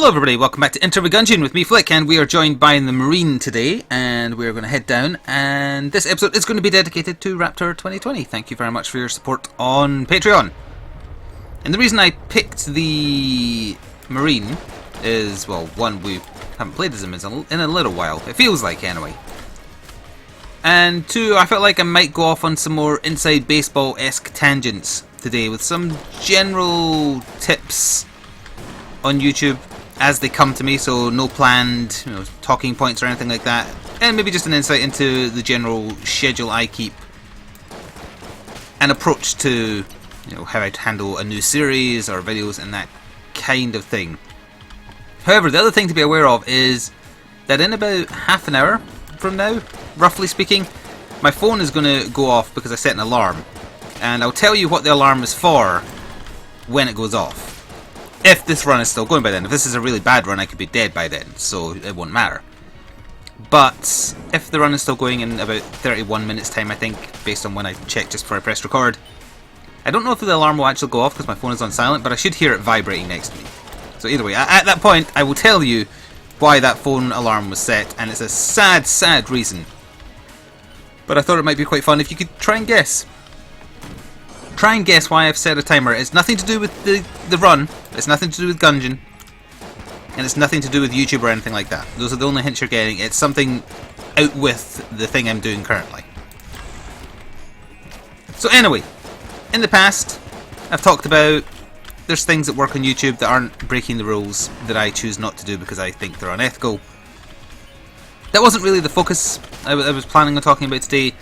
Hello everybody, welcome back to Enter with Gungeon with me, Flick, and we are joined by the Marine today, and we're going to head down, and this episode is going to be dedicated to Raptor 2020. Thank you very much for your support on Patreon. And the reason I picked the Marine is, well, one, we haven't played as him in a little while, it feels like anyway. And two, I felt like I might go off on some more inside baseball-esque tangents today with some general tips on YouTube as they come to me, so no planned talking points or anything like that, and maybe just an insight into the general schedule I keep and approach to how I'd handle a new series or videos and that kind of thing. However, the other thing to be aware of is that in about half an hour from now, roughly speaking, my phone is going to go off because I set an alarm, and I'll tell you what the alarm is for when it goes off. If this run is still going by then. If this is a really bad run, I could be dead by then, so it won't matter. But if the run is still going in about 31 minutes time, I think, based on when I checked just before I pressed record, I don't know if the alarm will actually go off because my phone is on silent, but I should hear it vibrating next to me. So either way, at that point, I will tell you why that phone alarm was set, and it's a sad, sad reason. But I thought it might be quite fun if you could try and guess. Try and guess why I've set a timer. It's nothing to do with the run, it's nothing to do with Gungeon, and it's nothing to do with YouTube or anything like that. Those are the only hints you're getting. It's something out with the thing I'm doing currently. So anyway, in the past, I've talked about there's things that work on YouTube that aren't breaking the rules that I choose not to do because I think they're unethical. That wasn't really the focus I was planning on talking about today.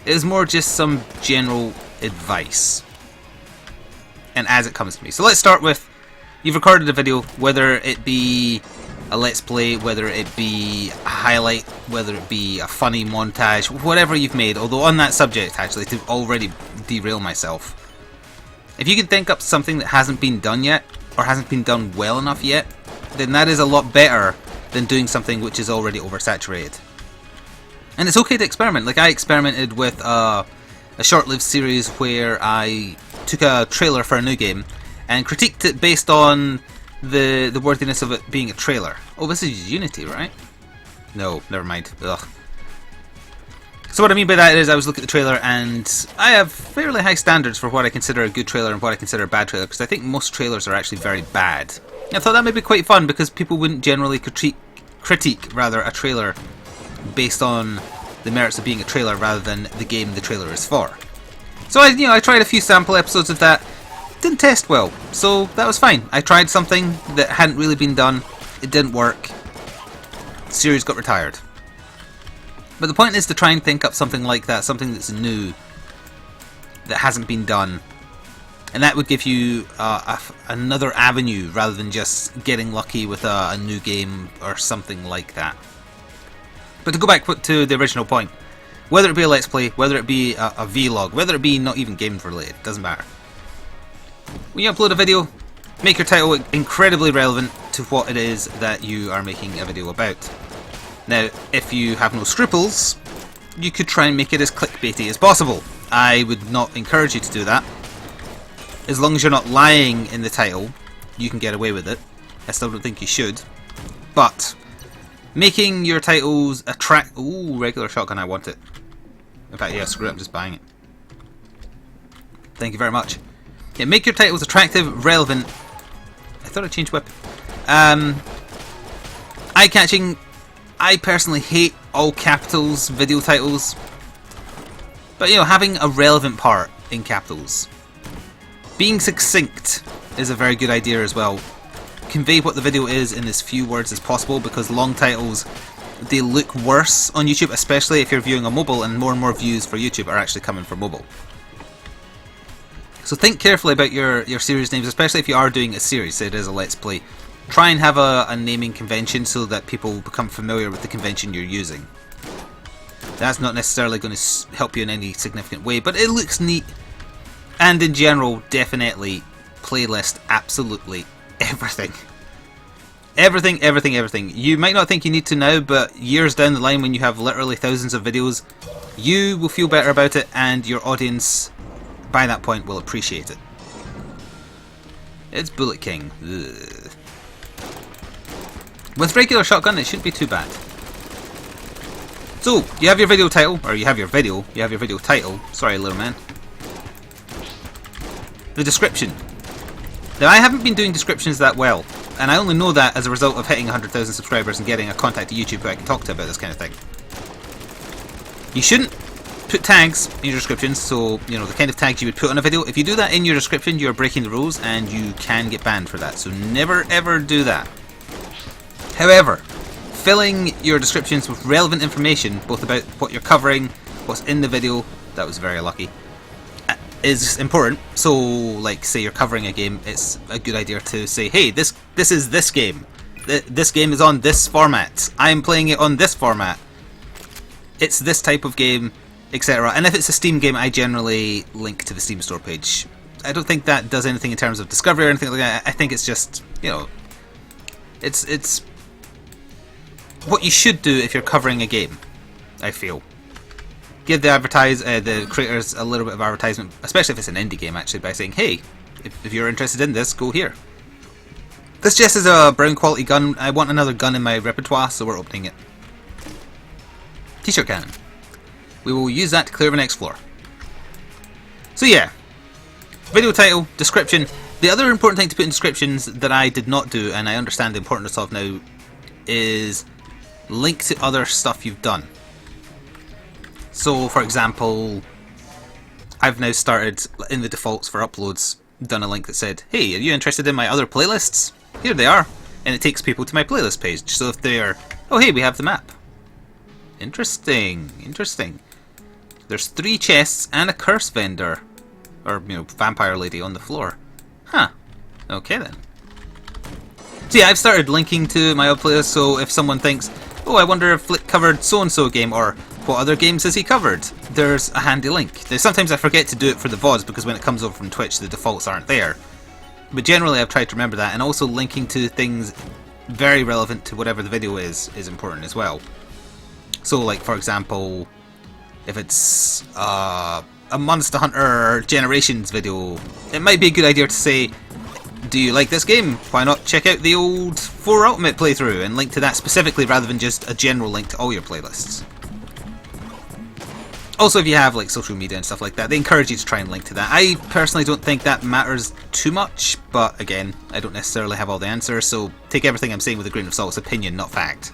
It was more just some general advice, and as it comes to me. So let's start with, you've recorded a video, whether it be a let's play, whether it be a highlight, whether it be a funny montage, whatever you've made, although on that subject actually, to already derail myself, if you can think up something that hasn't been done yet, or hasn't been done well enough yet, then that is a lot better than doing something which is already oversaturated. And it's okay to experiment. Like I experimented with a short-lived series where I took a trailer for a new game and critiqued it based on the worthiness of it being a trailer. Oh, this is Unity, right? No, never mind. Ugh. So what I mean by that is I was looking at the trailer, and I have fairly high standards for what I consider a good trailer and what I consider a bad trailer, because I think most trailers are actually very bad. I thought that might be quite fun because people wouldn't generally critique a trailer based on the merits of being a trailer rather than the game the trailer is for. So I tried a few sample episodes of that. Didn't test well, so that was fine. I tried something that hadn't really been done. It didn't work. The series got retired. But the point is to try and think up something like that, something that's new, that hasn't been done. And that would give you another avenue rather than just getting lucky with a new game or something like that. But to go back to the original point, whether it be a let's play, whether it be a vlog, whether it be not even game related, doesn't matter. When you upload a video, make your title incredibly relevant to what it is that you are making a video about. Now, if you have no scruples, you could try and make it as clickbaity as possible. I would not encourage you to do that. As long as you're not lying in the title, you can get away with it. I still don't think you should. But making your titles attract... Ooh, regular shotgun, I want it. In fact, yeah, screw it, I'm just buying it. Thank you very much. Yeah, make your titles attractive, relevant... I thought I changed weapon. Eye-catching. I personally hate all capitals video titles. But, having a relevant part in capitals. Being succinct is a very good idea as well. Convey what the video is in as few words as possible, because long titles, they look worse on YouTube, especially if you're viewing on mobile, and more views for YouTube are actually coming from mobile. So think carefully about your series names, especially if you are doing a series, say it is a let's play. Try and have a naming convention so that people become familiar with the convention you're using. That's not necessarily going to help you in any significant way, but it looks neat. And in general, definitely playlist absolutely everything. Everything. You might not think you need to now, but years down the line when you have literally thousands of videos, you will feel better about it, and your audience by that point will appreciate it. It's Bullet King. Ugh. With regular shotgun, it shouldn't be too bad. So, you have your video title, or you have your video title, sorry little man. The description. Now I haven't been doing descriptions that well, and I only know that as a result of hitting 100,000 subscribers and getting a contact to YouTube who I can talk to about this kind of thing. You shouldn't put tags in your descriptions, so, you know, the kind of tags you would put on a video. If you do that in your description, you're breaking the rules and you can get banned for that, so never ever do that. However, filling your descriptions with relevant information, both about what you're covering, what's in the video, that was very lucky, is important. So, like, say you're covering a game, it's a good idea to say, hey, this is this game. This game is on this format. I'm playing it on this format. It's this type of game, etc. And if it's a Steam game, I generally link to the Steam store page. I don't think that does anything in terms of discovery or anything like that. I think it's just, you know, it's what you should do if you're covering a game, I feel. Give the creators a little bit of advertisement, especially if it's an indie game, actually, by saying, hey, if you're interested in this, go here. This just is a brown quality gun. I want another gun in my repertoire, so we're opening it. T-shirt cannon. We will use that to clear the next floor. So yeah, video title, description. The other important thing to put in descriptions that I did not do, and I understand the importance of now, is link to other stuff you've done. So, for example, I've now started, in the defaults for uploads, done a link that said, hey, are you interested in my other playlists? Here they are. And it takes people to my playlist page. So if they're, oh hey, we have the map. Interesting, interesting. There's 3 chests and a curse vendor. Or, you know, vampire lady on the floor. Huh. Okay then. So yeah, I've started linking to my other playlists, so if someone thinks, oh, I wonder if Flick covered so-and-so game, or what other games has he covered? There's a handy link. Sometimes I forget to do it for the VODs because when it comes over from Twitch the defaults aren't there. But generally I've tried to remember that, and also linking to things very relevant to whatever the video is important as well. So like, for example, if it's a Monster Hunter Generations video, it might be a good idea to say, do you like this game? Why not check out the old 4 Ultimate playthrough and link to that specifically rather than just a general link to all your playlists. Also, if you have like social media and stuff like that, they encourage you to try and link to that. I personally don't think that matters too much, but again, I don't necessarily have all the answers, so take everything I'm saying with a grain of salt. It's opinion, not fact.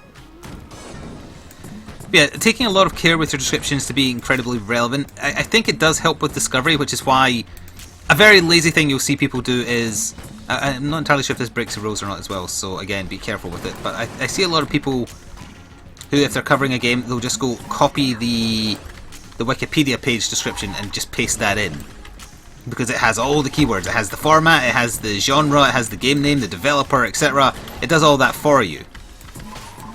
But yeah, taking a lot of care with your descriptions to be incredibly relevant, I think it does help with discovery, which is why a very lazy thing you'll see people do is, I'm not entirely sure if this breaks the rules or not as well, so again, be careful with it, but I see a lot of people who, if they're covering a game, they'll just go copy the Wikipedia page description and just paste that in. Because it has all the keywords, it has the format, it has the genre, it has the game name, the developer, etc. It does all that for you.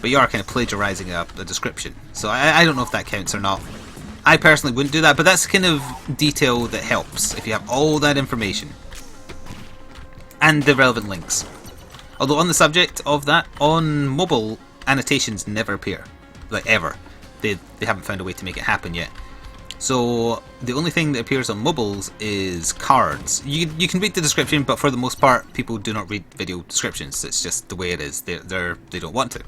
But you are kind of plagiarizing a description. So I don't know if that counts or not. I personally wouldn't do that, but that's the kind of detail that helps if you have all that information. And the relevant links. Although on the subject of that, on mobile, annotations never appear. Like ever. They haven't found a way to make it happen yet. So the only thing that appears on mobiles is cards. You can read the description, but for the most part, people do not read video descriptions. It's just the way it is. They don't want to.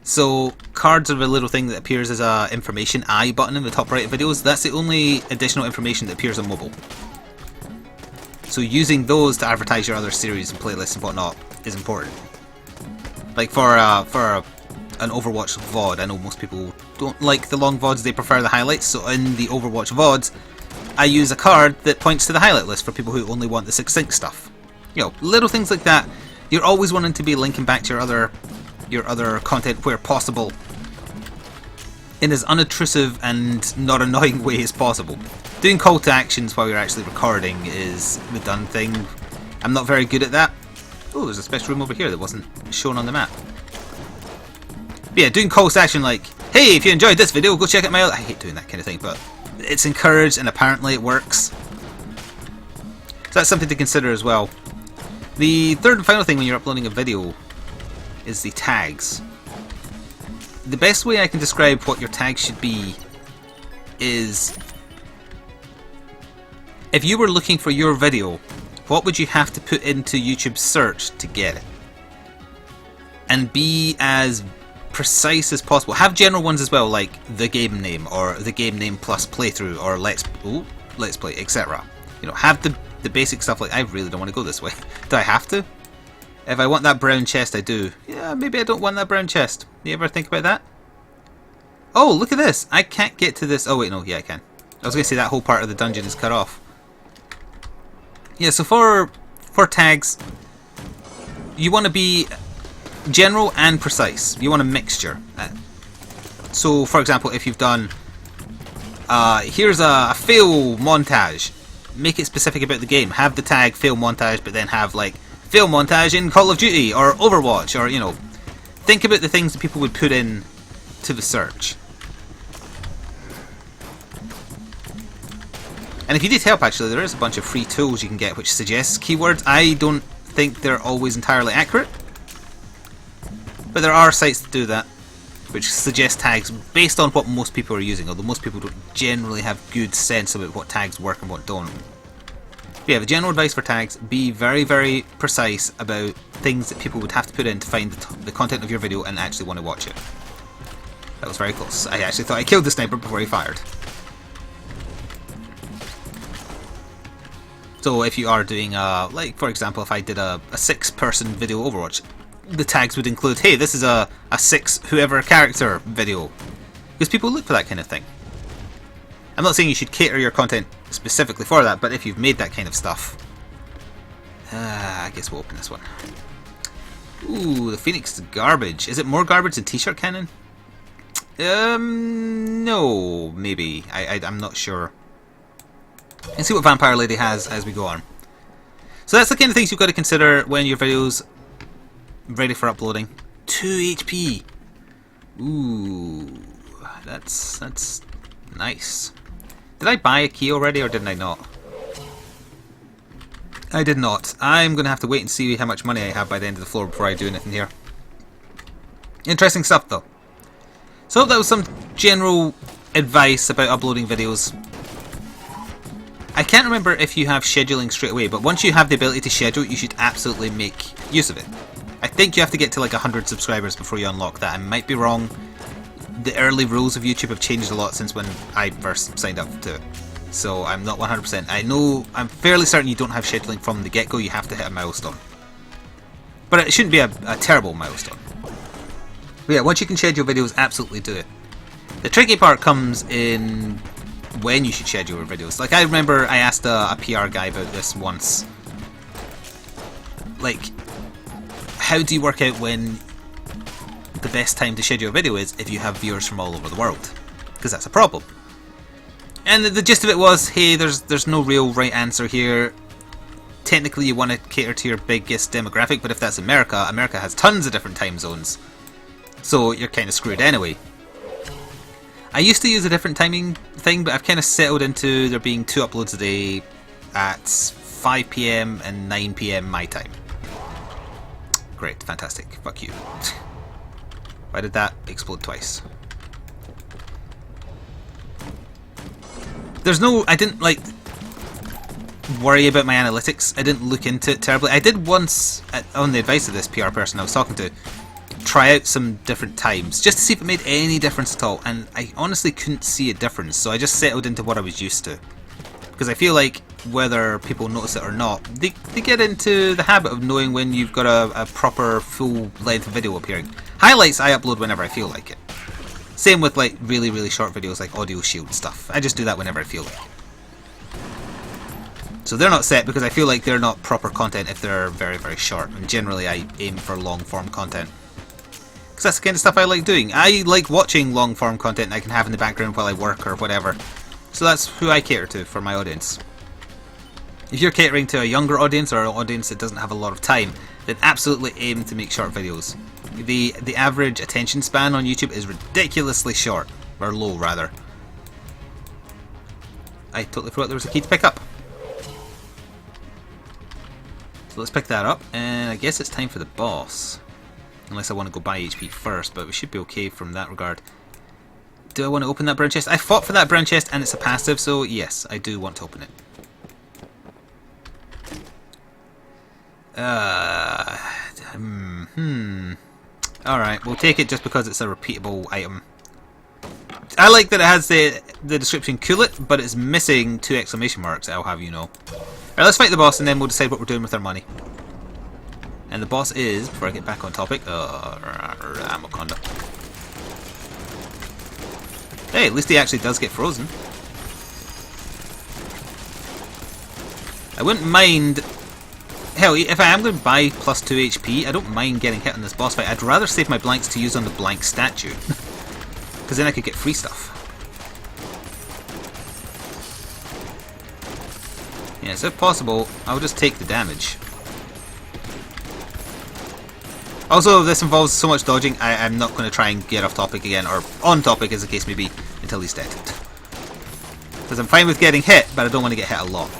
So cards are a little thing that appears as a information I button in the top right of videos. That's the only additional information that appears on mobile. So using those to advertise your other series and playlists and whatnot is important. Like for an Overwatch VOD, I know most people don't like the long VODs, they prefer the highlights, so in the Overwatch VODs I use a card that points to the highlight list for people who only want the succinct stuff. You know, little things like that. You're always wanting to be linking back to your other content where possible in as unobtrusive and not annoying way as possible. Doing call to actions while you're actually recording is the done thing. I'm not very good at that. Oh, there's a special room over here that wasn't shown on the map. But yeah, doing calls to action like, hey, if you enjoyed this video, go check out my other... I hate doing that kind of thing, but it's encouraged and apparently it works. So that's something to consider as well. The third and final thing when you're uploading a video is the tags. The best way I can describe what your tags should be is, if you were looking for your video, what would you have to put into YouTube's search to get it? and be as precise as possible. Have general ones as well, like the game name or the game name plus playthrough or let's play, etc. You know, have the basic stuff. Like, I really don't want to go this way. Do I have to? If I want that brown chest, I do. Yeah, maybe I don't want that brown chest. You ever think about that? Oh, look at this. I can't get to this. Oh, wait, no. Yeah, I can. I was going to say that whole part of the dungeon is cut off. Yeah, so for tags, you want to be general and precise. You want a mixture. So, for example, if you've done... here's a fail montage. Make it specific about the game. Have the tag fail montage, but then have, like, fail montage in Call of Duty or Overwatch, or, you know, think about the things that people would put in to the search. And if you need help, actually, there is a bunch of free tools you can get which suggests keywords. I don't think they're always entirely accurate, but there are sites that do that, which suggest tags based on what most people are using, although most people don't generally have good sense about what tags work and what don't. But yeah, the general advice for tags, be very, very precise about things that people would have to put in to find the content of your video and actually want to watch it. That was very close. I actually thought I killed the sniper before he fired. So if you are doing, like for example, if I did a 6-person video Overwatch, the tags would include, hey, this is a 6 whoever character video. Because people look for that kind of thing. I'm not saying you should cater your content specifically for that, but if you've made that kind of stuff... I guess we'll open this one. Ooh, the Phoenix is garbage. Is it more garbage than T-shirt cannon? No, maybe. I'm not sure. And see what Vampire Lady has as we go on. So that's the kind of things you've got to consider when your video's ready for uploading. 2 HP. Ooh, that's nice. Did I buy a key already, or didn't I not? I did not. I'm going to have to wait and see how much money I have by the end of the floor before I do anything here. Interesting stuff, though. So that was some general advice about uploading videos. I can't remember if you have scheduling straight away, but once you have the ability to schedule, you should absolutely make use of it. I think you have to get to like 100 subscribers before you unlock that. I might be wrong. The early rules of YouTube have changed a lot since when I first signed up to it. So I'm not 100%. I know, I'm fairly certain you don't have scheduling from the get-go. You have to hit a milestone. But it shouldn't be a terrible milestone. But yeah, once you can schedule videos, absolutely do it. The tricky part comes in when you should schedule your videos. Like, I remember I asked a PR guy about this once. Like, how do you work out when the best time to schedule a video is if you have viewers from all over the world? Because that's a problem. And the gist of it was, hey, there's no real right answer here. Technically you want to cater to your biggest demographic, but if that's America, America has tons of different time zones. So you're kind of screwed anyway. I used to use a different timing thing, but I've kind of settled into there being 2 uploads a day at 5 PM and 9 PM my time. Great, fantastic. Fuck you. Why did that explode twice? There's no... I didn't, like, worry about my analytics. I didn't look into it terribly. I did once, on the advice of this PR person I was talking to, try out some different times, just to see if it made any difference at all, and I honestly couldn't see a difference, so I just settled into what I was used to. Because I feel like, whether people notice it or not, they get into the habit of knowing when you've got a proper full-length video appearing. Highlights I upload whenever I feel like it. Same with like really, really short videos like Audio Shield stuff. I just do that whenever I feel like it. So they're not set because I feel like they're not proper content if they're very, very short. And generally I aim for long-form content. Because that's the kind of stuff I like doing. I like watching long-form content I can have in the background while I work or whatever. So that's who I cater to for my audience. If you're catering to a younger audience or an audience that doesn't have a lot of time, then absolutely aim to make short videos. The average attention span on YouTube is ridiculously short. Or low, rather. I totally forgot there was a key to pick up. So let's pick that up, and I guess it's time for the boss. Unless I want to go buy HP first, but we should be okay from that regard. Do I want to open that brown chest? I fought for that brown chest and it's a passive, so yes, I do want to open it. Alright, we'll take it just because it's a repeatable item. I like that it has the description "cool it," but it's missing 2 exclamation marks, I'll have you know. Alright, let's fight the boss and then we'll decide what we're doing with our money. And the boss is, before I get back on topic, Amoconda. Hey, at least he actually does get frozen. I wouldn't mind... Hell, if I am going to buy plus 2 HP, I don't mind getting hit on this boss fight. I'd rather save my blanks to use on the blank statue. Because then I could get free stuff. Yes, if possible, I'll just take the damage. Also, this involves so much dodging, I'm not going to try and get off topic again, or on topic as the case may be, until he's dead. Because I'm fine with getting hit, but I don't want to get hit a lot.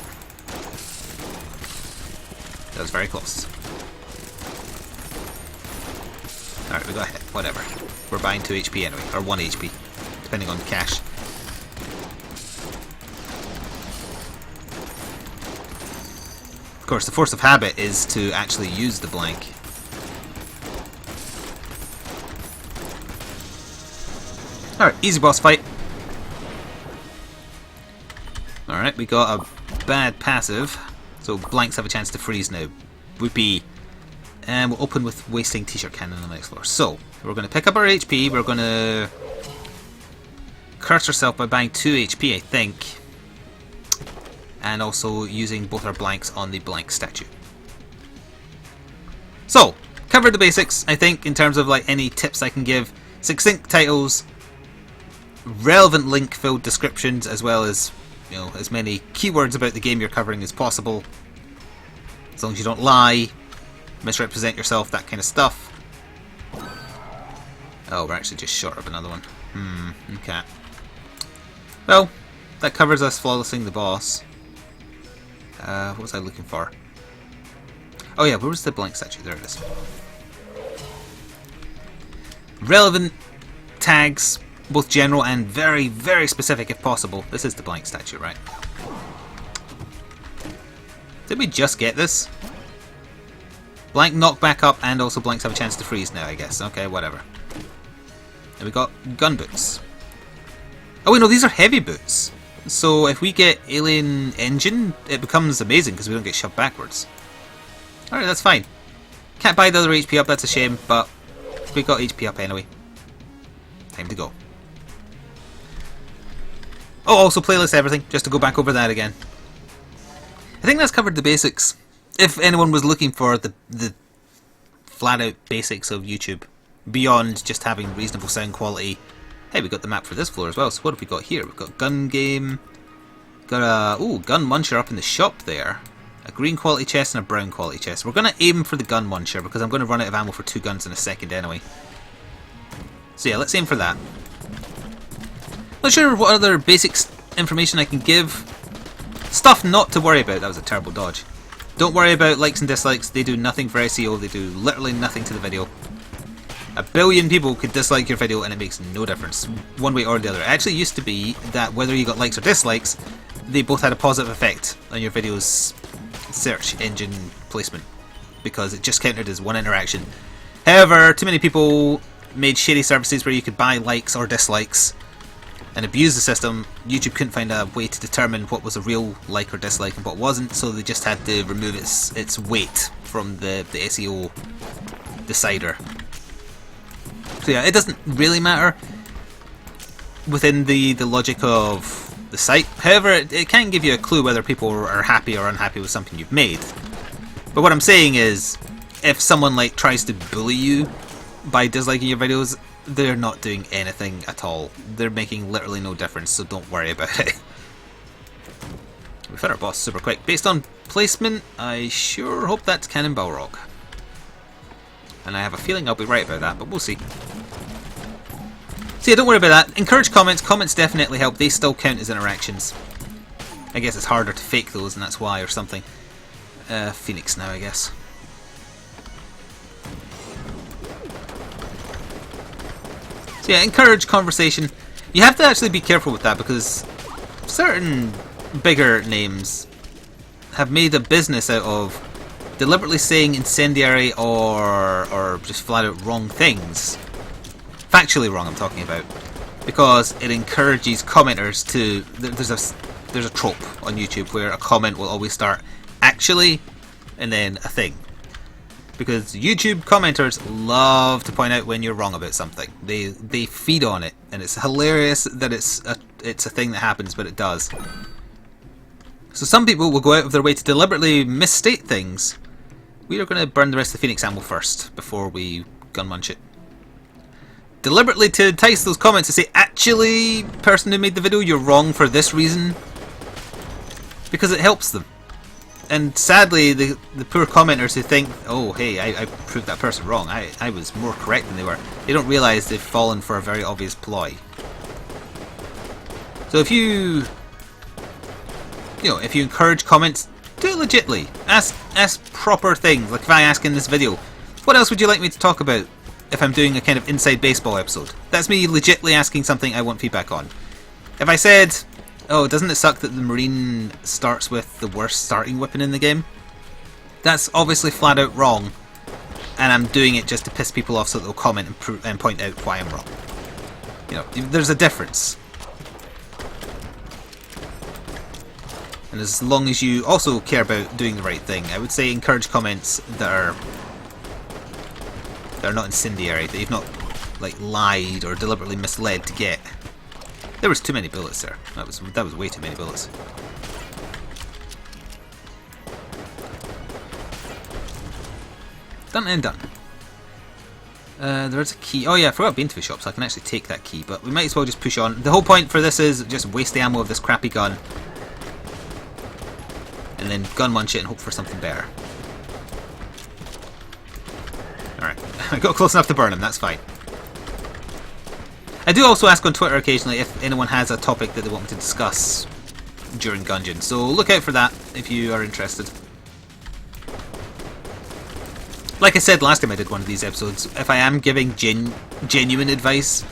That was very close. Alright, we got hit. Whatever. We're buying 2 HP anyway, or 1 HP, depending on the cash. Of course, the force of habit is to actually use the blank. Alright, easy boss fight. Alright, we got a bad passive. So blanks have a chance to freeze now. Whoopee. And we'll open with wasting t-shirt cannon on the next floor. So, we're going to pick up our HP. We're going to curse ourselves by buying 2 HP, I think. And also using both our blanks on the blank statue. So, covered the basics, I think, in terms of like any tips I can give. Succinct titles, relevant link-filled descriptions, as well as, you know, as many keywords about the game you're covering as possible. As long as you don't lie, misrepresent yourself, that kind of stuff. Oh, we're actually just short of another one. Okay. Well, that covers us flawlessing the boss. What was I looking for? Oh yeah, where was the blank statue? There it is. Relevant tags, both general and very, very specific if possible. This is the blank statue, right? Did we just get this? Blank knock back up and also blanks have a chance to freeze now, I guess. Okay, whatever. And we got gun boots. Oh wait, no, these are heavy boots. So if we get alien engine, it becomes amazing because we don't get shoved backwards. Alright, that's fine. Can't buy the other HP up, that's a shame, but we got HP up anyway. Time to go. Oh, also playlist everything, just to go back over that again. I think that's covered the basics. If anyone was looking for the flat out basics of YouTube, beyond just having reasonable sound quality. Hey, we got the map for this floor as well, so what have we got here? We've got gun game, got a gun muncher up in the shop there, a green quality chest and a brown quality chest. We're going to aim for the gun muncher because I'm going to run out of ammo for 2 guns in a second anyway. So yeah, let's aim for that. Not sure what other basics information I can give. Stuff not to worry about. That was a terrible dodge. Don't worry about likes and dislikes. They do nothing for SEO. They do literally nothing to the video. 1 billion people could dislike your video and it makes no difference, one way or the other. It actually used to be that whether you got likes or dislikes, they both had a positive effect on your video's search engine placement, because it just counted as one interaction. However, too many people made shady services where you could buy likes or dislikes and abuse the system. YouTube couldn't find a way to determine what was a real like or dislike and what wasn't, so they just had to remove its weight from the SEO decider. So yeah, it doesn't really matter within the logic of the site. However, it can give you a clue whether people are happy or unhappy with something you've made. But what I'm saying is, if someone like tries to bully you by disliking your videos, they're not doing anything at all. They're making literally no difference, so don't worry about it. We found our boss super quick. Based on placement, I sure hope that's Cannonball Rock. And I have a feeling I'll be right about that, but we'll see. So yeah, don't worry about that. Encourage comments. Comments definitely help. They still count as interactions. I guess it's harder to fake those, and that's why, or something. Phoenix now, I guess. So yeah, encourage conversation. You have to actually be careful with that, because certain bigger names have made a business out of deliberately saying incendiary or just flat out wrong things. Factually wrong, I'm talking about. Because it encourages commenters to... There's a trope on YouTube where a comment will always start actually and then a thing. Because YouTube commenters love to point out when you're wrong about something. They feed on it, and it's hilarious that it's a thing that happens, but it does. So some people will go out of their way to deliberately misstate things. We are going to burn the rest of the Phoenix ammo first before we gun munch it. Deliberately to entice those comments to say, actually, person who made the video, you're wrong for this reason. Because it helps them. And sadly, the poor commenters who think, oh, hey, I proved that person wrong. I was more correct than they were. They don't realise they've fallen for a very obvious ploy. So if you encourage comments, do it legitly. Ask proper things. Like if I ask in this video, what else would you like me to talk about if I'm doing a kind of inside baseball episode? That's me legitimately asking something I want feedback on. If I said, oh, doesn't it suck that the Marine starts with the worst starting weapon in the game? That's obviously flat out wrong, and I'm doing it just to piss people off so they'll comment and point out why I'm wrong. You know, there's a difference. And as long as you also care about doing the right thing, I would say encourage comments that are not incendiary, that you've not like lied or deliberately misled to get. There was too many bullets there. That was way too many bullets. Done and done. There's a key. Oh yeah, I forgot I've been to the shop, so I can actually take that key. But we might as well just push on. The whole point for this is just waste the ammo of this crappy gun, and then gun munch it and hope for something better. Alright, I got close enough to burn him. That's fine. I do also ask on Twitter occasionally if anyone has a topic that they want me to discuss during Gungeon, so look out for that if you are interested. Like I said last time I did one of these episodes, if I am giving genuine advice,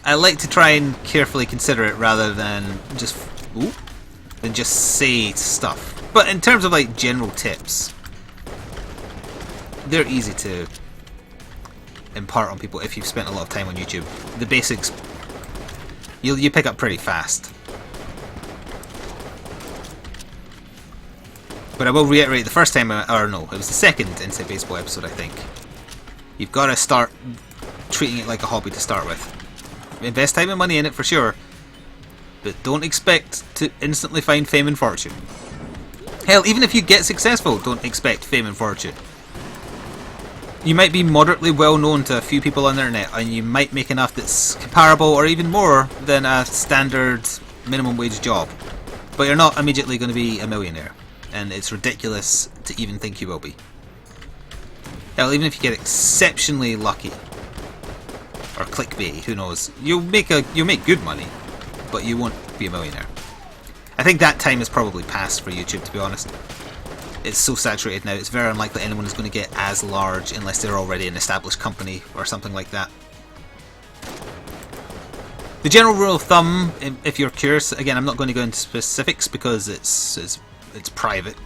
I like to try and carefully consider it rather than just say stuff. But in terms of like general tips, they're easy to impart on people if you've spent a lot of time on YouTube. The basics you pick up pretty fast. But I will reiterate, the first time, or no, it was the second Inside Baseball episode, I think. You've got to start treating it like a hobby to start with. Invest time and money in it for sure, but don't expect to instantly find fame and fortune. Hell, even if you get successful, don't expect fame and fortune. You might be moderately well known to a few people on the internet, and you might make enough that's comparable or even more than a standard minimum wage job. But you're not immediately going to be a millionaire, and it's ridiculous to even think you will be. Hell, even if you get exceptionally lucky, or clickbait, who knows, you'll make good money, but you won't be a millionaire. I think that time is probably past for YouTube, to be honest. It's so saturated now, it's very unlikely anyone is going to get as large unless they're already an established company or something like that. The general rule of thumb, if you're curious, again I'm not going to go into specifics because it's private.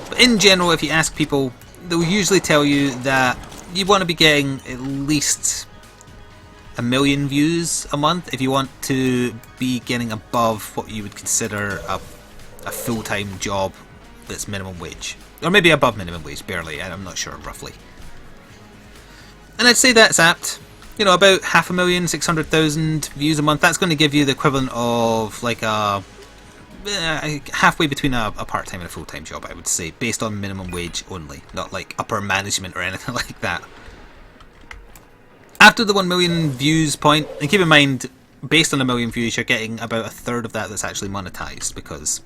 But in general, if you ask people, they'll usually tell you that you want to be getting at least 1 million views a month if you want to be getting above what you would consider a full-time job that's minimum wage. Or maybe above minimum wage, barely, I'm not sure, roughly. And I'd say that's apt. You know, about 500,600,000 views a month, that's going to give you the equivalent of like a halfway between a part-time and a full-time job, I would say, based on minimum wage only, not like upper management or anything like that. After the 1 million views point, and keep in mind, based on 1 million views, you're getting about 1/3 of that that's actually monetized because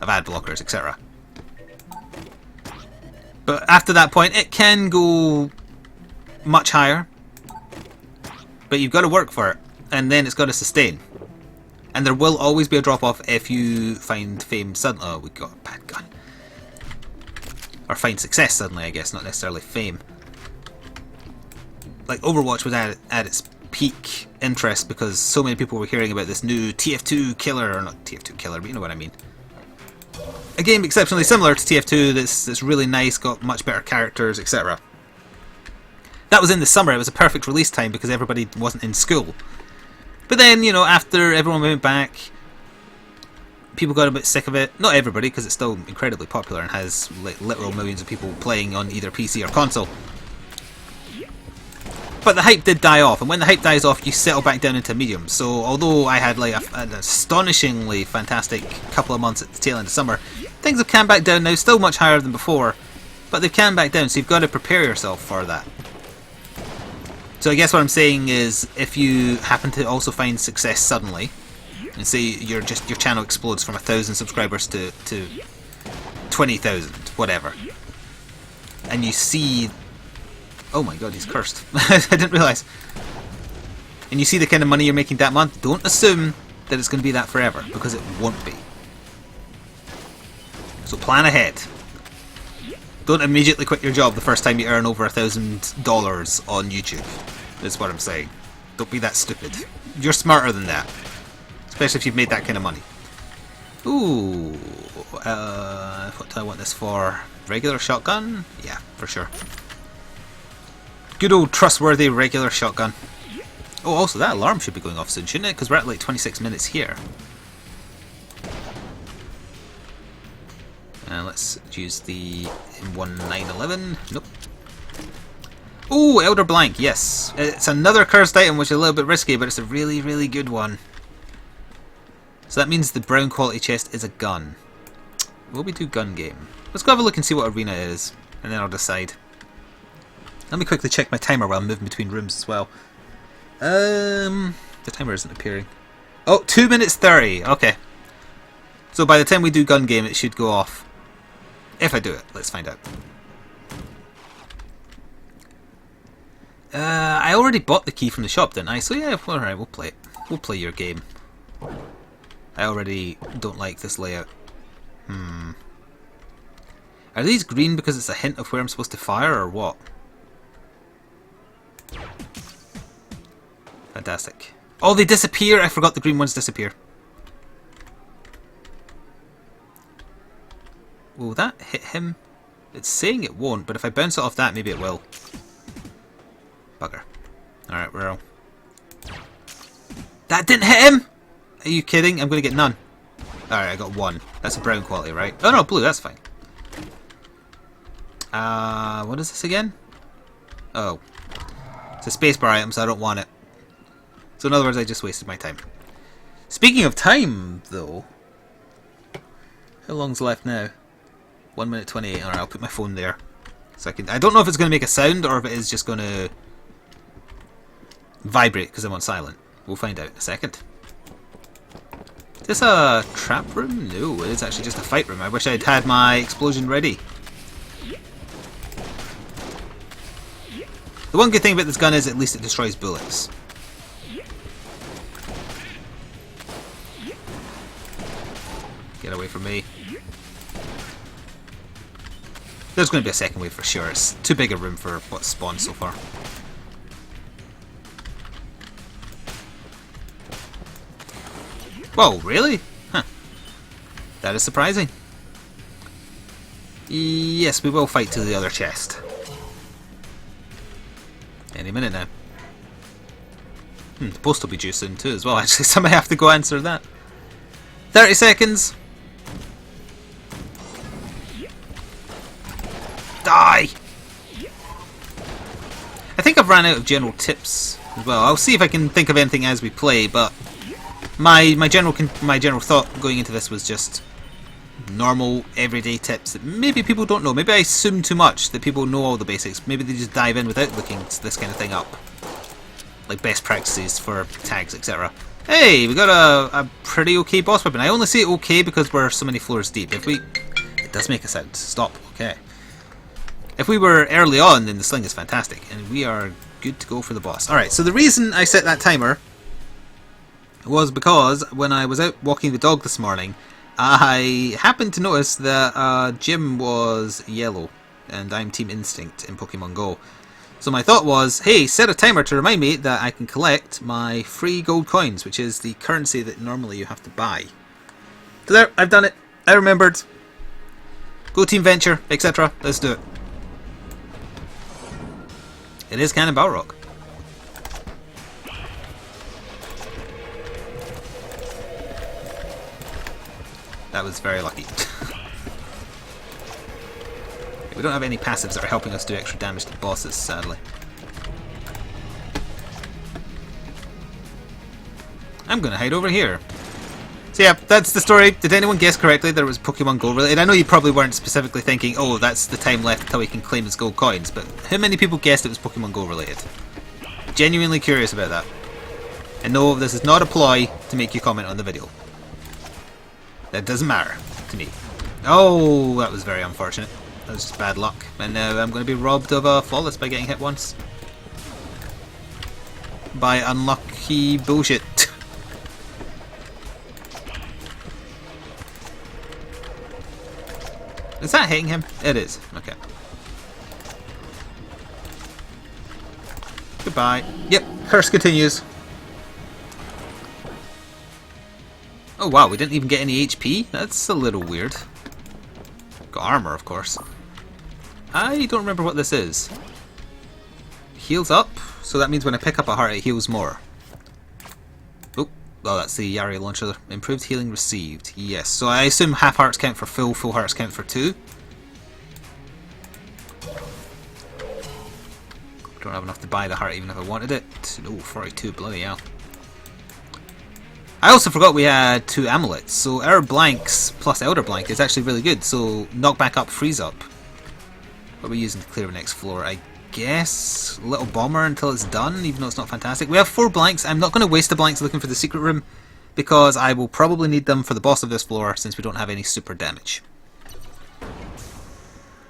of ad blockers, etc. But after that point, it can go much higher, but you've got to work for it, and then it's got to sustain. And there will always be a drop-off if you find fame suddenly. Oh, we got a bad gun. Or find success suddenly, I guess, not necessarily fame. Like, Overwatch was at its peak interest because so many people were hearing about this new TF2 killer, or not TF2 killer, but you know what I mean. a game exceptionally similar to TF2 that's really nice, got much better characters, etc. That was in the summer. It was a perfect release time because everybody wasn't in school. But then, you know, after everyone went back, people got a bit sick of it. Not everybody, because it's still incredibly popular and has like literal millions of people playing on either PC or console. But the hype did die off, and when the hype dies off, you settle back down into medium. So although I had like an astonishingly fantastic couple of months at the tail end of summer, things have calmed back down now, still much higher than before, but they've calmed back down, so you've got to prepare yourself for that. So I guess what I'm saying is, if you happen to also find success suddenly, and say your channel explodes from 1,000 subscribers to 20,000, whatever, and you see, oh my god, he's cursed. I didn't realise. And you see the kind of money you're making that month, don't assume that it's going to be that forever, because it won't be. So plan ahead. Don't immediately quit your job the first time you earn over $1,000 on YouTube. That's what I'm saying. Don't be that stupid. You're smarter than that. Especially if you've made that kind of money. Ooh. What do I want this for? Regular shotgun? Yeah, for sure. Good old trustworthy regular shotgun. Oh, also that alarm should be going off soon, shouldn't it? Because we're at like 26 minutes here. Let's use the M1911. Nope. Oh, Elder Blank, yes. It's another cursed item, which is a little bit risky, but it's a really, really good one. So that means the brown quality chest is a gun. Will we do gun game? Let's go have a look and see what arena it is, and then I'll decide. Let me quickly check my timer while I'm moving between rooms as well. The timer isn't appearing. Oh, 2 minutes 30. Okay. So by the time we do gun game, it should go off. If I do it, let's find out. I already bought the key from the shop, didn't I? So yeah, alright, we'll play it. We'll play your game. I already don't like this layout. Are these green because it's a hint of where I'm supposed to fire, or what? Fantastic. Oh, they disappear! I forgot the green ones disappear. Will that hit him? It's saying it won't, but if I bounce it off that, maybe it will. Bugger. Alright, we're all... That didn't hit him! Are you kidding? I'm going to get none. Alright, I got one. That's a brown quality, right? Oh no, blue, that's fine. What is this again? Oh. It's a spacebar item, so I don't want it. So in other words, I just wasted my time. Speaking of time, though... How long's left now? 1 minute 28. Alright, I'll put my phone there. So I don't know if it's going to make a sound, or if it is just going to... vibrate, because I'm on silent. We'll find out in a second. Is this a trap room? No, it is actually just a fight room. I wish I'd had my explosion ready. The one good thing about this gun is at least it destroys bullets. Get away from me. There's going to be a second wave for sure. It's too big a room for what's spawned so far. Whoa, really? Huh. That is surprising. Yes, we will fight to the other chest. Any minute now. The post will be due soon too as well, actually, so I might have to go answer that. 30 seconds! Die! I think I've ran out of general tips as well. I'll see if I can think of anything as we play, but my general thought going into this was just normal, everyday tips that maybe people don't know. Maybe I assume too much that people know all the basics. Maybe they just dive in without looking this kind of thing up. Like best practices for tags, etc. Hey, we got a pretty okay boss weapon. I only say okay because we're so many floors deep. If we... It does make a sound. Stop. Okay. If we were early on, then the sling is fantastic. And we are good to go for the boss. Alright, so the reason I set that timer was because when I was out walking the dog this morning, I happened to notice that Jim was yellow, and I'm Team Instinct in Pokemon Go. So my thought was, hey, set a timer to remind me that I can collect my free gold coins, which is the currency that normally you have to buy. So there, I've done it. I remembered. Go Team Venture, etc. Let's do it. It is Cannon Balrog. That was very lucky. We don't have any passives that are helping us do extra damage to bosses, sadly. I'm gonna hide over here. So yeah, that's the story. Did anyone guess correctly that it was Pokemon Go related? I know you probably weren't specifically thinking, oh, that's the time left until we can claim his gold coins, but how many people guessed it was Pokemon Go related? Genuinely curious about that. And no, this is not a ploy to make you comment on the video. That doesn't matter to me. Oh, that was very unfortunate. That was just bad luck. And now I'm going to be robbed of a flawless by getting hit once. By unlucky bullshit. Is that hitting him? It is. Okay. Goodbye. Yep, curse continues. Oh wow, we didn't even get any HP? That's a little weird. Got armor, of course. I don't remember what this is. Heals up, so that means when I pick up a heart it heals more. Oh, that's the Yari launcher. Improved healing received. Yes, so I assume half hearts count for full, full hearts count for 2. Don't have enough to buy the heart even if I wanted it. Oh, 42, bloody hell. I also forgot we had 2 amulets, so our blanks plus Elder Blank is actually really good. So knockback up, freeze up. What are we using to clear the next floor? I guess Little Bomber until it's done, even though it's not fantastic. We have 4 blanks. I'm not going to waste the blanks looking for the secret room because I will probably need them for the boss of this floor since we don't have any super damage.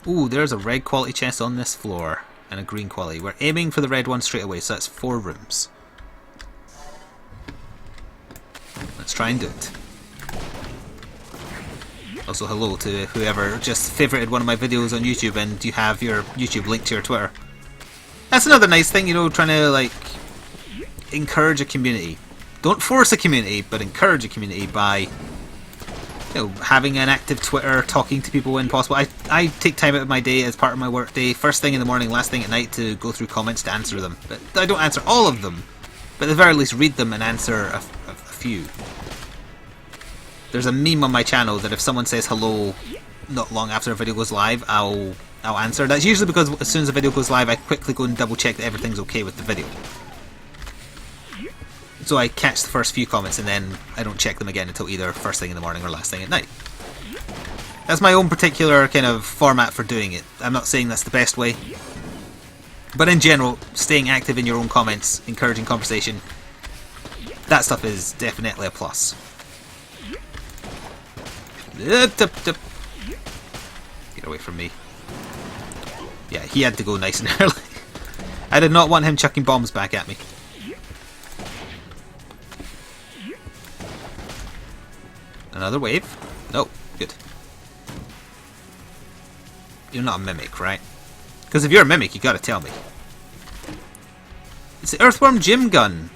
Ooh, there's a red quality chest on this floor and a green quality. We're aiming for the red one straight away, so that's 4 rooms. Let's try and do it. Also hello to whoever just favorited one of my videos on YouTube and you have your YouTube linked to your Twitter. That's another nice thing, you know, trying to like encourage a community. Don't force a community, but encourage a community by, you know, having an active Twitter, talking to people when possible. I take time out of my day as part of my work day, first thing in the morning, last thing at night, to go through comments to answer them. But I don't answer all of them, but at the very least read them and answer a few. There's a meme on my channel that if someone says hello not long after a video goes live, I'll answer. That's usually because as soon as a video goes live I quickly go and double check that everything's okay with the video. So I catch the first few comments and then I don't check them again until either first thing in the morning or last thing at night. That's my own particular kind of format for doing it. I'm not saying that's the best way, but in general, staying active in your own comments, encouraging conversation, that stuff is definitely a plus. Get away from me. Yeah, he had to go nice and early. I did not want him chucking bombs back at me. Another wave? No, good. You're not a mimic, right? Because if you're a mimic, you gotta tell me. It's the Earthworm Gym Gun.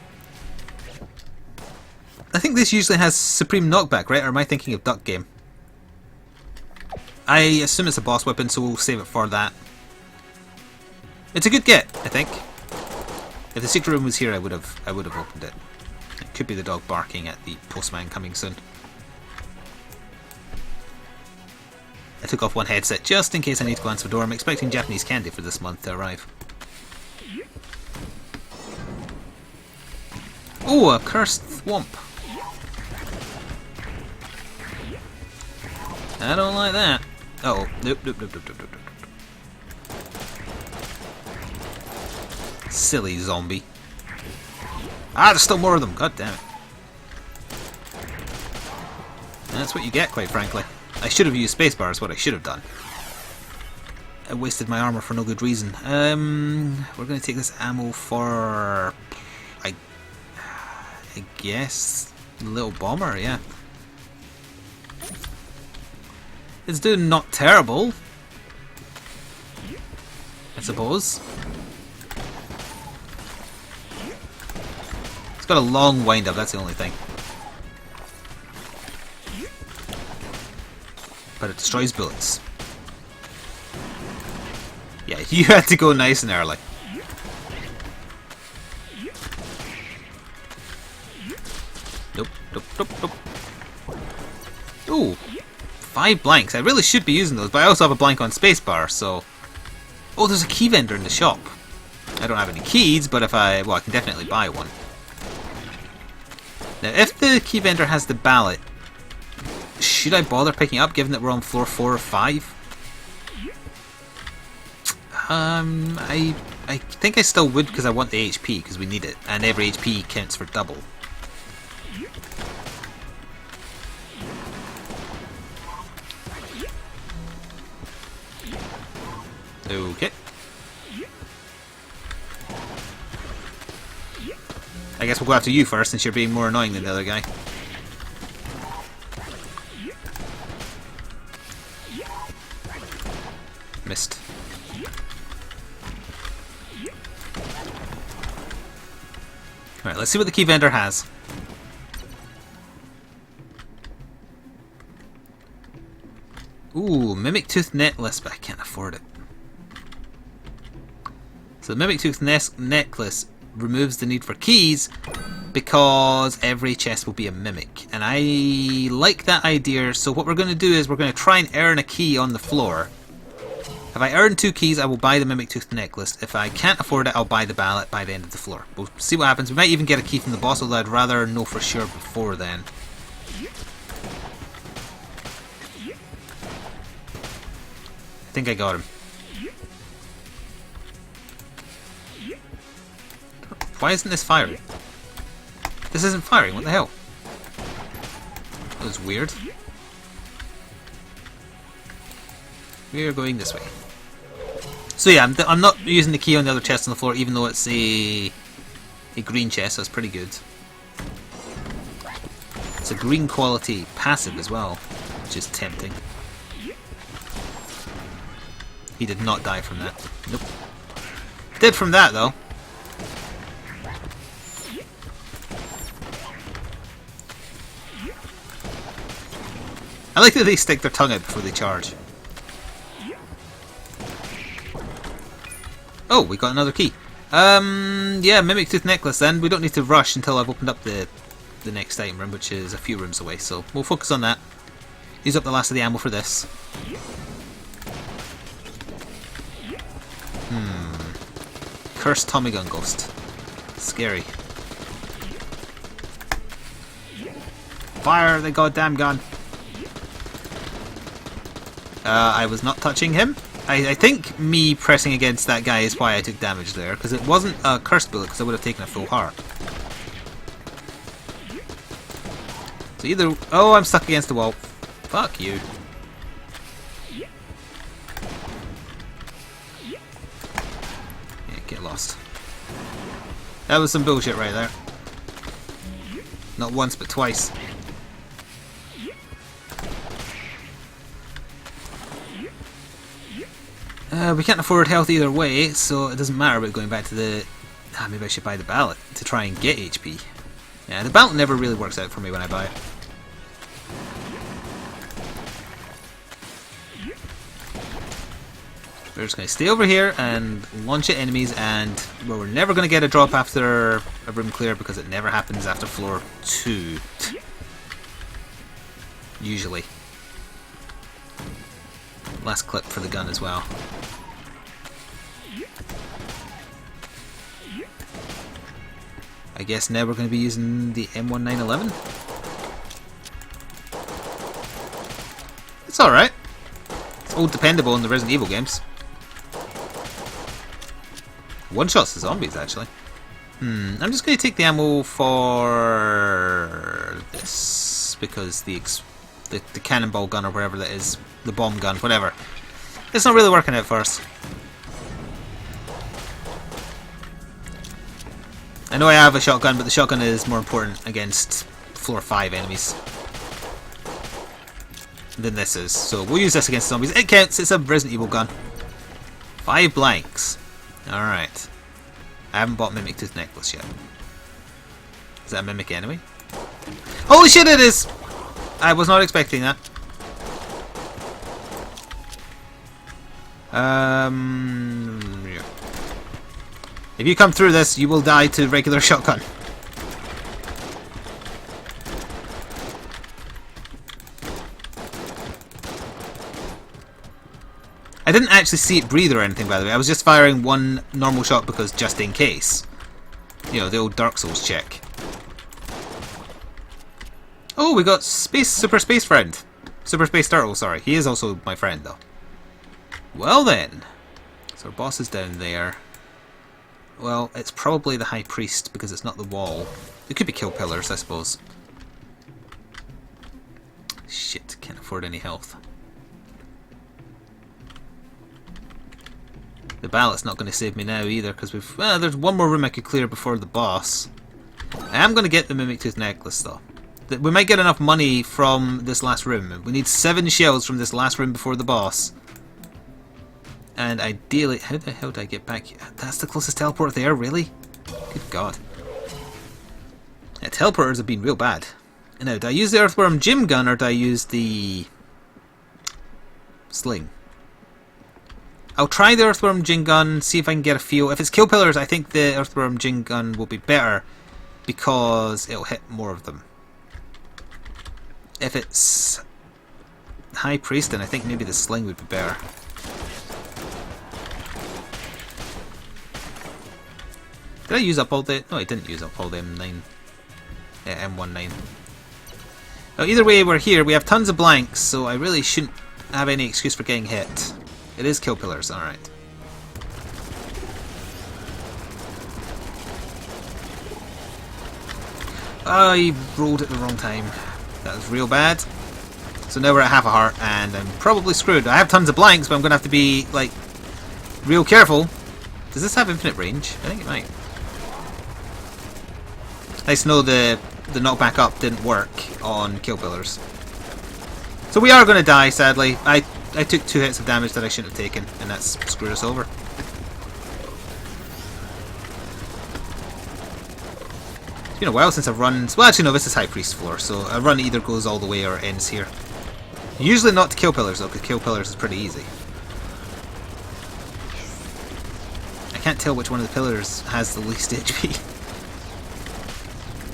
I think this usually has supreme knockback, right? Or am I thinking of Duck Game? I assume it's a boss weapon, so we'll save it for that. It's a good get, I think. If the secret room was here, I would have opened it. It could be the dog barking at the postman coming soon. I took off one headset just in case I need to go answer the door. I'm expecting Japanese candy for this month to arrive. Oh, a cursed thwomp. I don't like that. Uh oh, nope. Silly zombie. Ah, there's still more of them, god damn it. That's what you get, quite frankly. I should have used spacebar is what I should have done. I wasted my armor for no good reason. We're going to take this ammo for... I guess... Little Bomber, yeah. It's doing not terrible, I suppose. It's got a long wind up, that's the only thing. But it destroys bullets. Yeah, you had to go nice and early. Nope, nope, nope, nope. Ooh, 5 blanks. I really should be using those, but I also have a blank on spacebar, so... Oh, there's a key vendor in the shop. I don't have any keys, but if I... Well, I can definitely buy one. Now, if the key vendor has the ballot, should I bother picking up, given that we're on floor 4 or 5? I think I still would, because I want the HP, because we need it, and every HP counts for double. Okay. I guess we'll go after you first, since you're being more annoying than the other guy. Missed. Alright, let's see what the key vendor has. Ooh, Mimic Tooth necklace, but I can't afford it. So the Mimic Tooth necklace removes the need for keys because every chest will be a mimic. And I like that idea, so what we're going to do is we're going to try and earn a key on the floor. If I earn 2 keys, I will buy the Mimic Tooth necklace. If I can't afford it, I'll buy the ballot by the end of the floor. We'll see what happens. We might even get a key from the boss, although I'd rather know for sure before then. I think I got him. Why isn't this firing? This isn't firing, what the hell? That was weird. We are going this way. So yeah, I'm not using the key on the other chest on the floor, even though it's a green chest, so it's pretty good. It's a green quality passive as well, which is tempting. He did not die from that. Nope. Did from that though. I like that they stick their tongue out before they charge. Oh, we got another key. Yeah, Mimic Tooth necklace then. We don't need to rush until I've opened up the next item room, which is a few rooms away, so we'll focus on that. Use up the last of the ammo for this. Cursed Tommy Gun Ghost. Scary. Fire the goddamn gun! I was not touching him. I think me pressing against that guy is why I took damage there, because it wasn't a cursed bullet, because I would have taken a full heart. So either... Oh, I'm stuck against the wall. Fuck you. Yeah, get lost. That was some bullshit right there. Not once, but twice. We can't afford health either way, so it doesn't matter about going back to the... maybe I should buy the ballot to try and get HP. Yeah, the ballot never really works out for me when I buy it. We're just going to stay over here and launch at enemies, and well, we're never going to get a drop after a room clear because it never happens after floor 2. Usually. Last clip for the gun as well. I guess now we're going to be using the M1911. It's alright. It's all dependable in the Resident Evil games. One-shots the zombies, actually. I'm just going to take the ammo for this, because the cannonball gun or whatever that is, the bomb gun, whatever. It's not really working out for us. I know I have a shotgun, but the shotgun is more important against floor 5 enemies than this is. So we'll use this against zombies. It counts, it's a Resident Evil gun. 5 blanks. Alright. I haven't bought Mimic Tooth necklace yet. Is that a mimic enemy? Holy shit, it is! I was not expecting that. Yeah. If you come through this, you will die to regular shotgun. I didn't actually see it breathe or anything, by the way. I was just firing one normal shot because just in case. You know, the old Dark Souls check. Oh, we got Super Space Friend. Super Space Turtle, sorry. He is also my friend, though. Well then. So our boss is down there. Well, it's probably the High Priest because it's not the wall. It could be Kill Pillars, I suppose. Shit, can't afford any health. The ballot's not going to save me now either because we've... Well, there's one more room I could clear before the boss. I am going to get the Mimic Tooth Necklace though. We might get enough money from this last room. We need 7 shells from this last room before the boss. And ideally... How the hell do I get back? That's the closest teleport there, really? Good God. Yeah, teleporters have been real bad. Now, do I use the Earthworm Gym Gun or do I use the... Sling? I'll try the Earthworm Gym Gun, see if I can get a feel. If it's Kill Pillars, I think the Earthworm Gym Gun will be better because it'll hit more of them. If it's High Priest, then I think maybe the Sling would be better. Did I use up all the... No, I didn't use up all the M9. M19. Now, either way, we're here. We have tons of blanks, so I really shouldn't have any excuse for getting hit. It is Kill Pillars, alright. I rolled at the wrong time. That was real bad. So now we're at half a heart, and I'm probably screwed. I have tons of blanks, but I'm going to have to be, like, real careful. Does this have infinite range? I think it might. Nice to know the knockback up didn't work on Kill Pillars. So we are going to die, sadly. I took 2 hits of damage that I shouldn't have taken, and that's screwed us over. It's been a while since I've run... Well, actually, no, this is High Priest floor, so a run either goes all the way or ends here. Usually not to Kill Pillars, though, because Kill Pillars is pretty easy. I can't tell which one of the pillars has the least HP.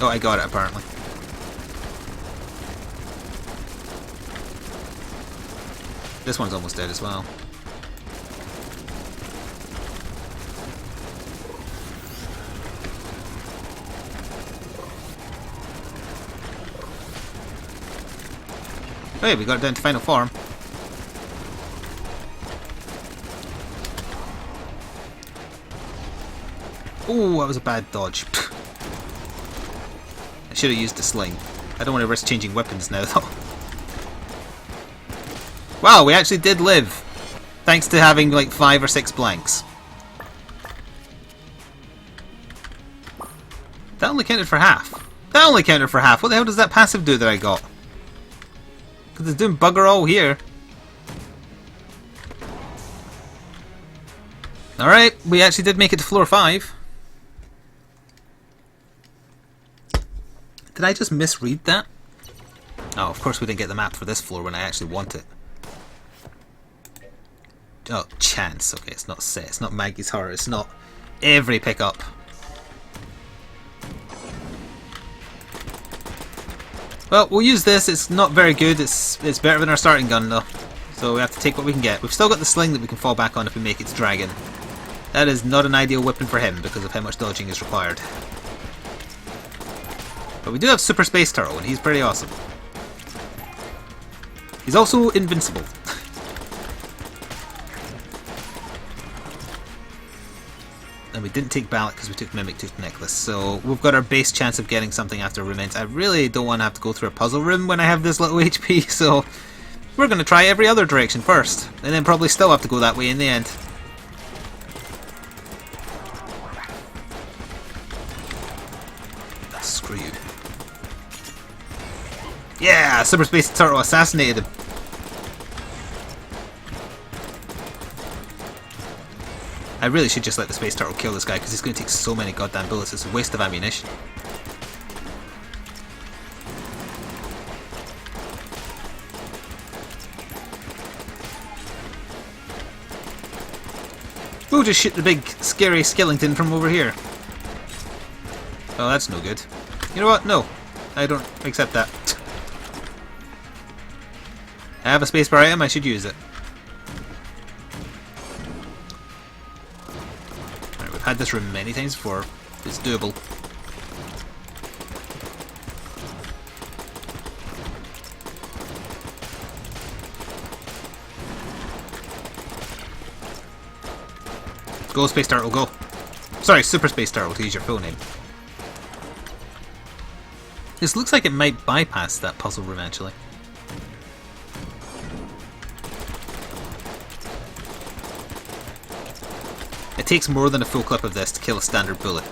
Oh, I got it, apparently. This one's almost dead as well. Hey, we got it down to final form. Oh, that was a bad dodge. I should have used the sling. I don't want to risk changing weapons now, though. Wow, we actually did live. Thanks to having like 5 or 6 blanks. That only counted for half. That only counted for half. What the hell does that passive do that I got? Because it's doing bugger all here. Alright, we actually did make it to floor 5. Did I just misread that? Oh, of course we didn't get the map for this floor when I actually want it. Oh, chance. Okay, it's not set. It's not Maggie's Heart. It's not every pickup. Well, we'll use this. It's not very good. It's better than our starting gun, though. So we have to take what we can get. We've still got the sling that we can fall back on if we make it to Dragon. That is not an ideal weapon for him because of how much dodging is required. But we do have Super Space Turtle, and he's pretty awesome. He's also invincible. And we didn't take Ballot because we took Mimic Tooth Necklace, so we've got our base chance of getting something after Remains. I really don't want to have to go through a puzzle room when I have this little HP, so we're going to try every other direction first, and then probably still have to go that way in the end. Screw you. Yeah! Super Space Turtle assassinated him. I really should just let the Space Turtle kill this guy because he's going to take so many goddamn bullets. It's a waste of ammunition. We'll just shoot the big scary skeleton from over here. Oh, that's no good. You know what? No. I don't accept that. I have a spacebar item, I should use it. Alright, we've had this room many times before. It's doable. Go, Space Turtle, go. Sorry, Super Space Turtle, to use your full name. This looks like it might bypass that puzzle room, actually. It takes more than a full clip of this to kill a standard bullet.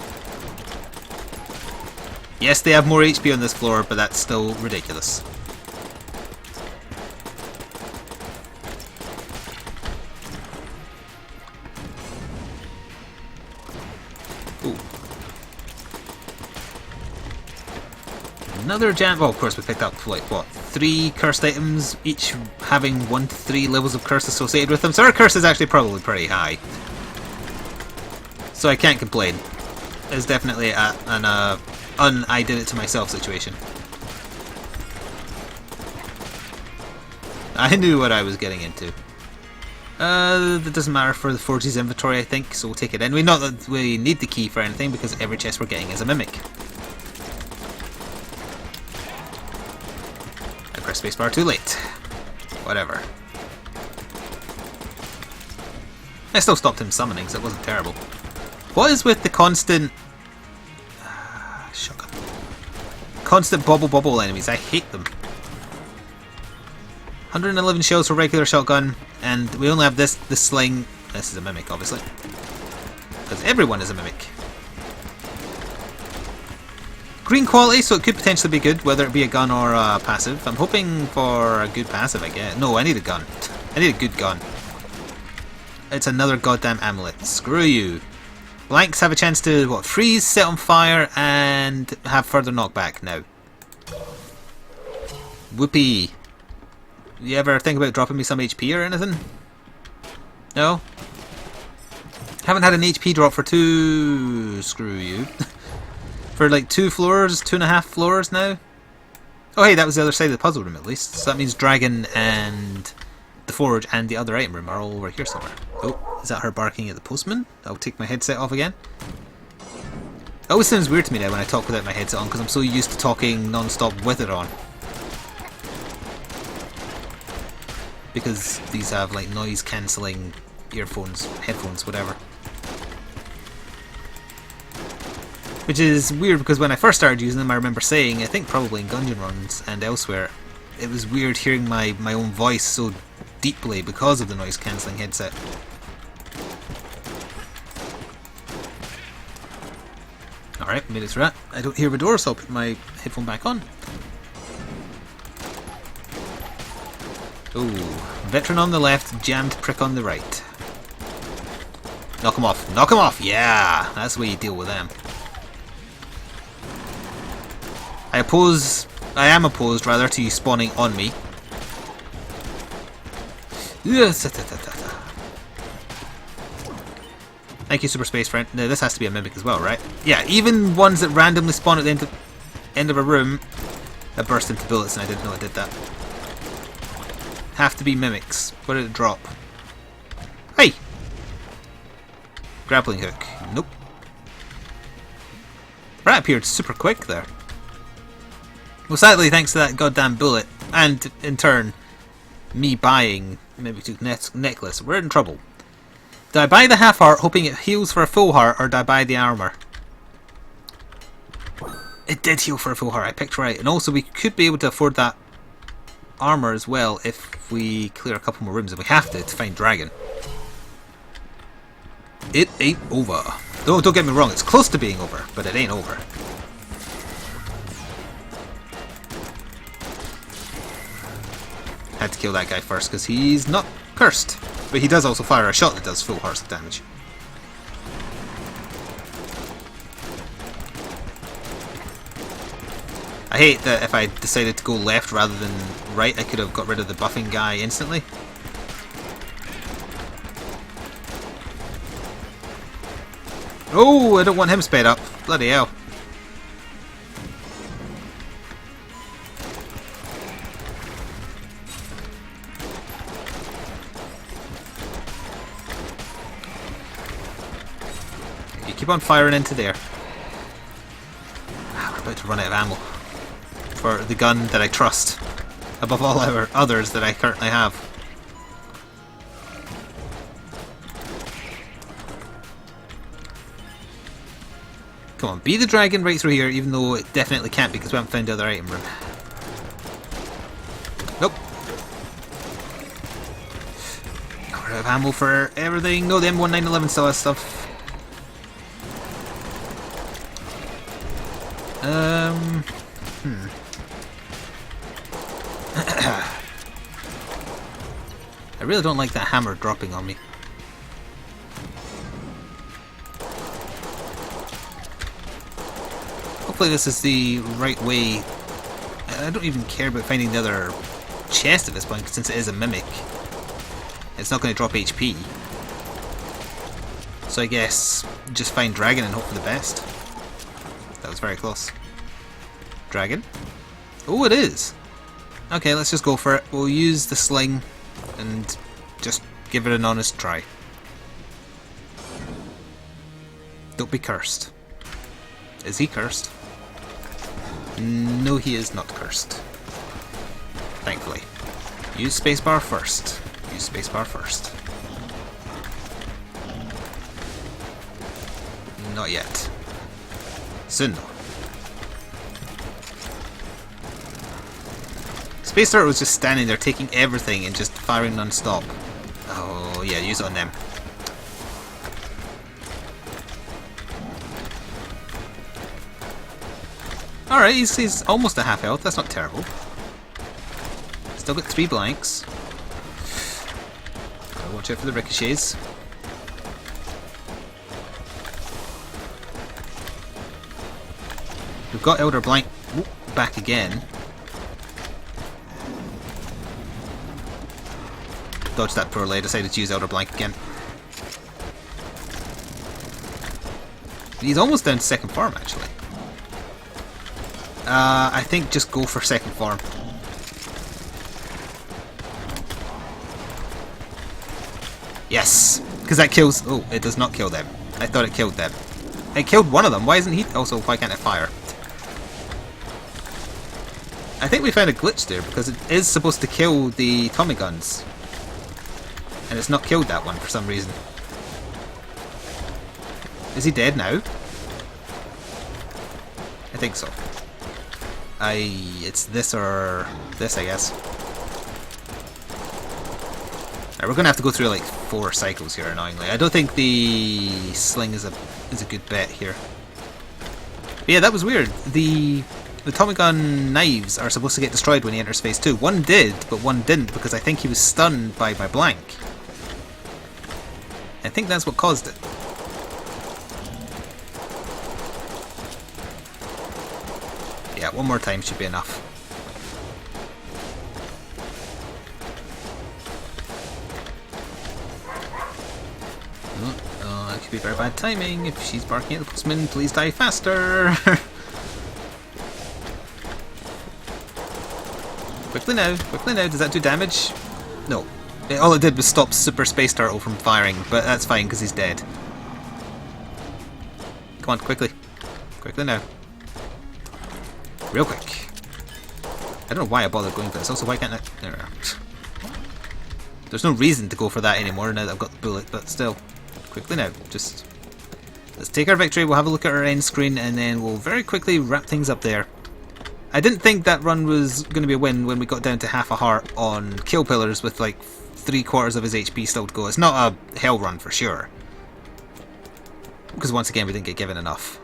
Yes, they have more HP on this floor, but that's still ridiculous. Another jam. Well, of course, we picked up like what, 3 cursed items, each having 1 to 3 levels of curse associated with them. So our curse is actually probably pretty high. So I can't complain. It's definitely an I did it to myself situation. I knew what I was getting into. That doesn't matter for the Forge's inventory, I think, so we'll take it anyway. Not that we need the key for anything, because every chest we're getting is a mimic. I pressed spacebar too late. Whatever. I still stopped him summoning, so it wasn't terrible. What is with the constant... shotgun. Constant bobble enemies, I hate them. 111 shells for regular shotgun, and we only have this sling. This is a mimic, obviously. Because everyone is a mimic. Green quality, so it could potentially be good, whether it be a gun or a passive. I'm hoping for a good passive, I guess. No, I need a gun. I need a good gun. It's another goddamn amulet. Screw you. Blanks have a chance to, what, freeze, set on fire, and have further knockback now. Whoopee. You ever think about dropping me some HP or anything? No? Haven't had an HP drop for screw you. For like 2 floors, 2.5 floors now? Oh hey, that was the other side of the puzzle room at least. So that means Dragon and the Forge and the other item room are all over here somewhere. Oh, is that her barking at the postman? I'll take my headset off again. It always sounds weird to me now when I talk without my headset on, because I'm so used to talking non-stop with it on. Because these have like noise cancelling earphones, headphones, whatever. Which is weird because when I first started using them, I remember saying, I think probably in Gungeon runs and elsewhere, it was weird hearing my own voice so deeply because of the noise cancelling headset. Alright, made it through that. I don't hear the door, so I'll put my headphone back on. Ooh, veteran on the left, jammed prick on the right. Knock him off, knock him off! Yeah, that's the way you deal with them. I am opposed rather to you spawning on me. Thank you, Super Space Friend. No, this has to be a mimic as well, right? Yeah, even ones that randomly spawn at the end of a room that burst into bullets, and I didn't know it did that. Have to be mimics. What did it drop? Hey! Grappling hook. Nope. That appeared super quick there. Well, sadly, thanks to that goddamn bullet, and in turn, me buying Mimic necklace, we're in trouble. Do I buy the half heart, hoping it heals for a full heart, or do I buy the armor? It did heal for a full heart, I picked right. And also, we could be able to afford that armor as well if we clear a couple more rooms, and we have to find Dragon. It ain't over. Don't get me wrong, it's close to being over, but it ain't over. Had to kill that guy first because he's not cursed, but he does also fire a shot that does full hearts of damage. I hate that if I decided to go left rather than right, I could have got rid of the buffing guy instantly. Oh, I don't want him sped up. Bloody hell. You keep on firing into there. We're about to run out of ammo for the gun that I trust above all our others that I currently have. Come on, be the dragon right through here, even though it definitely can't because we haven't found the other item room. Nope. We're out of ammo for everything. No, the M1911 still has stuff. I really don't like that hammer dropping on me. Hopefully this is the right way. I don't even care about finding the other chest at this point, since it is a mimic. It's not going to drop HP. So I guess just find dragon and hope for the best. That was very close. Dragon? Oh, it is! Okay, let's just go for it. We'll use the sling and just give it an honest try. Don't be cursed. Is he cursed? No, he is not cursed. Thankfully. Use spacebar first. Use spacebar first. Not yet. Soon though. Space Turret was just standing there taking everything and just firing non-stop. Oh yeah, use it on them. Alright, he's almost at half health, that's not terrible. Still got 3 blanks. Gotta watch out for the ricochets. We've got Elder Blank back again. Dodged that poorly, I decided to use Elder Blank again. He's almost down to second form actually. I think just go for second form. Yes! Because that kills... Oh, it does not kill them. I thought it killed them. It killed one of them. Why isn't he... Also, why can't it fire? I think we found a glitch there because it is supposed to kill the Tommy guns. And it's not killed that one for some reason. Is he dead now? I think so. It's this or this, I guess. Alright, we're gonna have to go through like 4 cycles here, annoyingly. I don't think the sling is a good bet here. But yeah, that was weird. The Tommy gun knives are supposed to get destroyed when he enters phase 2. One did, but one didn't because I think he was stunned by my blank. I think that's what caused it. Yeah, one more time should be enough. Oh, that could be very bad timing. If she's barking at the postman, please die faster! Quickly now, does that do damage? No. All it did was stop Super Space Turtle from firing, but that's fine because he's dead. Come on, quickly. Quickly now. Real quick. I don't know why I bothered going for this. Also, why can't I... There we are. There's no reason to go for that anymore now that I've got the bullet, but still. Quickly now. Just... Let's take our victory, we'll have a look at our end screen, and then we'll very quickly wrap things up there. I didn't think that run was going to be a win when we got down to half a heart on Kill Pillars with like 3/4 of his HP still to go. It's not a hell run for sure. Because once again we didn't get given enough.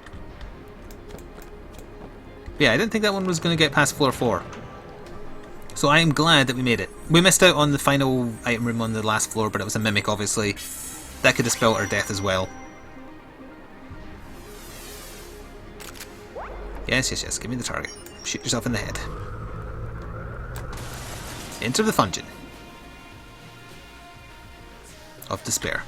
But yeah, I didn't think that one was going to get past floor 4. So I am glad that we made it. We missed out on the final item room on the last floor, but it was a mimic obviously. That could have spelled our death as well. Yes, give me the target. Shoot yourself in the head. Enter the Gungeon of despair.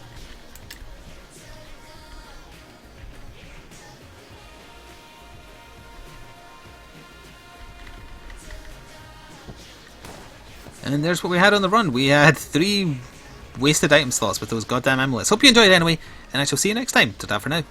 And there's what we had on the run. We had 3 wasted item slots with those goddamn amulets. Hope you enjoyed it anyway, and I shall see you next time. Ta-ta for now.